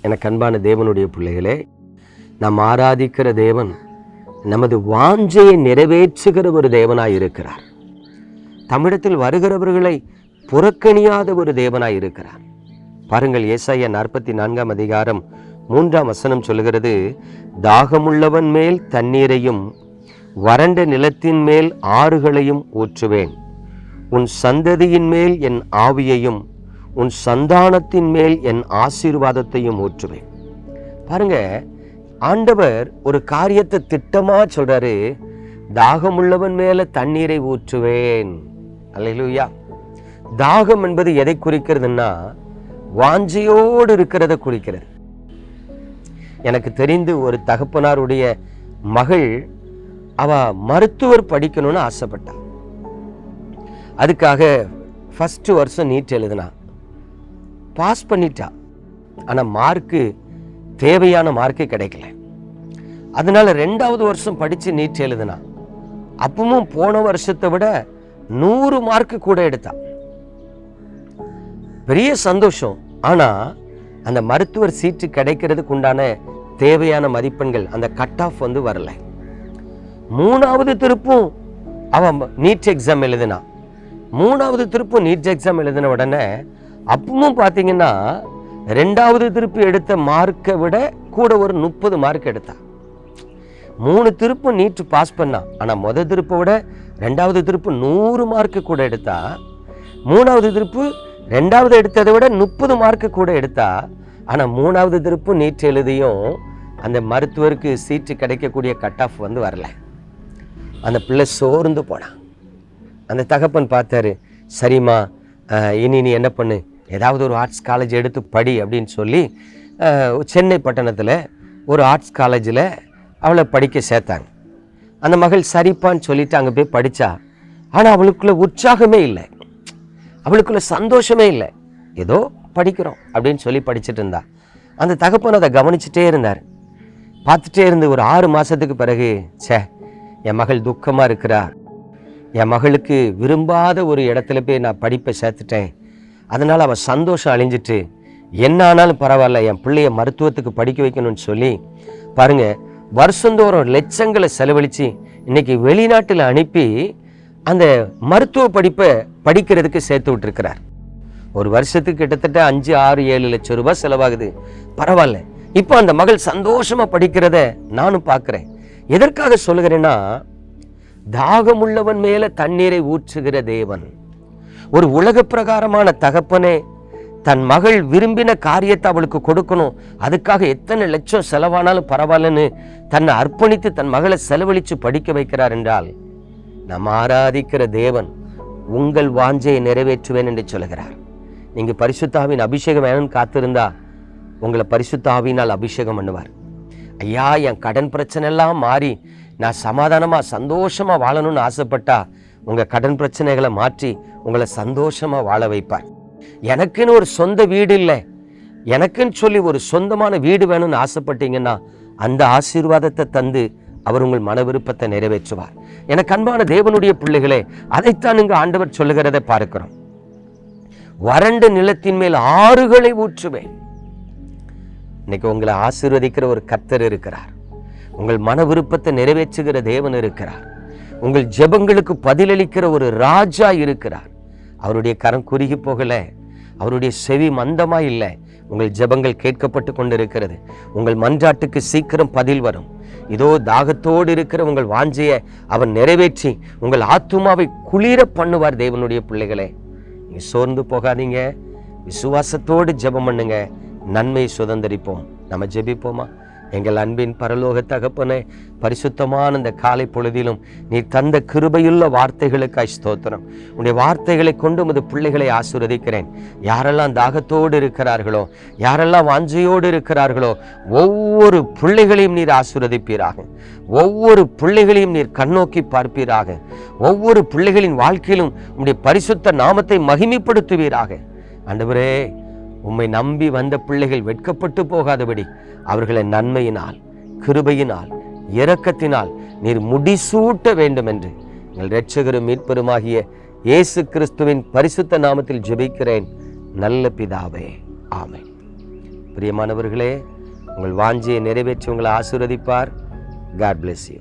எனக்கு அன்பான தேவனுடைய பிள்ளைகளே, நாம் ஆராதிக்கிற தேவன் நமது வாஞ்சையை நிறைவேற்றுகிற ஒரு தேவனாய் இருக்கிறார். தமிழத்தில் வருகிறவர்களை புறக்கணியாத ஒரு தேவனாய் இருக்கிறார். பாருங்கள், ஏசாயா 44 அதிகாரம் 3 சொல்லுகிறது, தாகமுள்ளவன் மேல் தண்ணீரையும் வறண்ட நிலத்தின் மேல் ஆறுகளையும் ஊற்றுவேன். உன் சந்ததியின் மேல் என் ஆவியையும் உன் சந்தானத்தின் மேல் என் ஆசீர்வாதத்தையும் ஊற்றுவேன். பாருங்க, ஆண்டவர் ஒரு காரியத்தை திட்டமா சொல்றாரு, தாகமுள்ளவன் மேல தண்ணீரை ஊற்றுவேன். அல்லேலூயா. தாகம் என்பது எதை குறிக்கிறதுன்னா, வாஞ்சையோடு இருக்கிறத குறிக்கிறது. எனக்கு தெரிந்து ஒரு தகப்பனாருடைய மகள் அவ மருத்துவர் படிக்கணும்னு ஆசைப்பட்டா. அதுக்காக ஃபர்ஸ்ட் வருஷம் நீட் எழுதினா, பாஸ் பண்ணிட்டா. ஆனா மார்க்கு தேவையான மார்க்கு கிடைக்கல. அதனால 2வது வருஷம் படிச்சு நீட் எழுதினா. அப்பவும் போன வருஷத்தை விட 100 மார்க்கு கூட எடுத்தா. பெரிய சந்தோஷம். ஆனா அந்த மருத்துவர் சீட்டு கிடைக்கிறதுக்கு உண்டான தேவையான மதிப்பெண்கள், அந்த கட் ஆஃப் வரல. 3வது திருப்பும் அவன் நீட் எக்ஸாம் எழுதினா. 3வது திருப்பும் நீட் எக்ஸாம் எழுதின உடனே அப்பவும் பார்த்தீங்கன்னா 2வது திருப்பு எடுத்த மார்க்கை விட கூட ஒரு 30 மார்க் எடுத்தா. 3 திருப்பு நீட் பாஸ் பண்ணா. ஆனால் முதல் திருப்பை விட 2வது திருப்பு 100 மார்க்கு கூட எடுத்தா. 3வது திருப்பு 2வது எடுத்ததை விட 30 மார்க்கு கூட எடுத்தா. ஆனால் 3வது திருப்பு நீட் எழுதியும் அந்த மருத்துவருக்கு சீட்டு கிடைக்கக்கூடிய கட் ஆஃப் வரல. அந்த பிள்ளை சோர்ந்து போனான். அந்த தகப்பன் பார்த்தாரு, சரிம்மா, இனி நீ என்ன பண்ணு, ஏதாவது ஒரு ஆர்ட்ஸ் காலேஜ் எடுத்து படி அப்படின்னு சொல்லி சென்னை பட்டணத்தில் ஒரு ஆர்ட்ஸ் காலேஜில் அவளை படிக்க சேர்த்தாங்க. அந்த மகள் சரிப்பான்னு சொல்லிட்டு அங்கே போய் படித்தா. ஆனால் அவளுக்குள்ள உற்சாகமே இல்லை, அவளுக்குள்ள சந்தோஷமே இல்லை. ஏதோ படிக்கிறோம் அப்படின்னு சொல்லி படிச்சுட்டு இருந்தா. அந்த தகப்பன் அதை கவனிச்சுட்டே இருந்தார். பார்த்துட்டே இருந்து ஒரு 6 மாதத்துக்கு பிறகு, என் மகள் துக்கமாக இருக்கிறா, என் மகளுக்கு விரும்பாத ஒரு இடத்துல போய் நான் படிப்பை சேர்த்துட்டேன், அதனால் அவள் சந்தோஷம் அழிஞ்சிட்டு, என்ன ஆனாலும் பரவாயில்ல, என் பிள்ளைய மருத்துவத்துக்கு படிக்க வைக்கணும்னு சொல்லி பாருங்க, வருஷந்தோறும் லட்சங்களை செலவழித்து இன்னைக்கு வெளிநாட்டில் அனுப்பி அந்த மருத்துவ படிப்பை படிக்கிறதுக்கு சேர்த்து விட்டுருக்கிறார். ஒரு வருஷத்துக்கு கிட்டத்தட்ட 5, 6, 7 லட்சம் ரூபாய் செலவாகுது. பரவாயில்ல, இப்போ அந்த மகள் சந்தோஷமா படிக்கிறத நானும் பார்க்கிறேன். எதற்காக சொல்லுகிறேன்னா, தாகமுள்ளவன் மேல தண்ணீரை ஊற்றுகிற தேவன். ஒரு உலக பிரகாரமான தகப்பனே தன் மகள் விரும்பின காரியத்தை அவளுக்கு கொடுக்கணும், அதுக்காக எத்தனை லட்சம் செலவானாலும் பரவாயில்லன்னு தன்னை அர்ப்பணித்து தன் மகளை செலவழித்து படிக்க வைக்கிறார் என்றால், நாம் ஆராதிக்கிற தேவன் உங்கள் வாஞ்சையை நிறைவேற்றுவேன் என்று சொல்கிறார். நீங்க பரிசுத்தாவின் அபிஷேகம் வேணும்னு காத்திருந்தா உங்களை பரிசுத்தாவினால் அபிஷேகம் பண்ணுவார். ஐயா, என் கடன் பிரச்சனை எல்லாம் மாறி நான் சமாதானமா சந்தோஷமா வாழணும்னு ஆசைப்பட்டா உங்க கடன் பிரச்சனைகளை மாற்றி உங்களை சந்தோஷமா வாழ வைப்பார். எனக்குன்னு ஒரு சொந்த வீடு இல்லை, எனக்குன்னு சொல்லி ஒரு சொந்தமான வீடு வேணும்னு ஆசைப்பட்டீங்கன்னா அந்த ஆசீர்வாதத்தை தந்து அவர் உங்கள் மன விருப்பத்தை நிறைவேற்றுவார். எனக்கு அன்பான தேவனுடைய பிள்ளைகளே, அதைத்தான் இங்கு ஆண்டவர் சொல்லுகிறதை பார்க்கிறோம். வறண்ட நிலத்தின் மேல் ஆறுகளை ஊற்றுவேன். இன்னைக்கு உங்களை ஆசீர்வதிக்கிற ஒரு கர்த்தர் இருக்கிறார். உங்கள் மன விருப்பத்தை நிறைவேற்றுகிற தேவன் இருக்கிறார். உங்கள் ஜெபங்களுக்கு பதிலளிக்கிற ஒரு ராஜா இருக்கிறார். அவருடைய கரம் குறுகி போகல, அவருடைய செவி மந்தமா இல்லை. உங்கள் ஜெபங்கள் கேட்கப்பட்டு கொண்டிருக்கிறது. உங்கள் மன்றாட்டுக்கு சீக்கிரம் பதில் வரும். இதோ தாகத்தோடு இருக்கிற உங்கள் வாஞ்சையை அவர் நிறைவேற்றி உங்கள் ஆத்துமாவை குளிர பண்ணுவார். தேவனுடைய பிள்ளைகளே, நீங்க சோர்ந்து போகாதீங்க, விசுவாசத்தோடு ஜெபம் பண்ணுங்க, நன்மையை சுதந்திரிப்போம். நம்ம ஜெபிப்போமா? எங்கள் அன்பின் பரலோக தகப்பனே, பரிசுத்தமான இந்த காலை பொழுதிலும் நீ தந்த கிருபையுள்ள வார்த்தைகளுக்காய் ஸ்தோத்திரம். உன்னுடைய வார்த்தைகளை கொண்டு உமது பிள்ளைகளை ஆசீர்வதிக்கிறேன். யாரெல்லாம் தாகத்தோடு இருக்கிறார்களோ, யாரெல்லாம் வாஞ்சையோடு இருக்கிறார்களோ, ஒவ்வொரு பிள்ளைகளையும் நீர் ஆசீர்வதிப்பீராக. ஒவ்வொரு பிள்ளைகளையும் நீர் கண்ணோக்கி பார்ப்பீராக. ஒவ்வொரு பிள்ளைகளின் வாழ்க்கையிலும் உம்முடைய பரிசுத்த நாமத்தை மகிமைப்படுத்துவீராக. ஆண்டவரே, உம்மை நம்பி வந்த பிள்ளைகள் வெட்கப்பட்டு போகாதபடி அவர்களை நன்மையினால், கிருபையினால், இரக்கத்தினால் நீர் முடிசூட்ட வேண்டும் என்று எங்கள் இரட்சகரும் மீட்பெருமாகிய இயேசு கிறிஸ்துவின் பரிசுத்த நாமத்தில் ஜெபிக்கிறேன் நல்ல பிதாவே, ஆமென். பிரியமானவர்களே, உங்கள் வாஞ்சையை நிறைவேற்றி உங்களை ஆசீர்வதிப்பார். God bless you.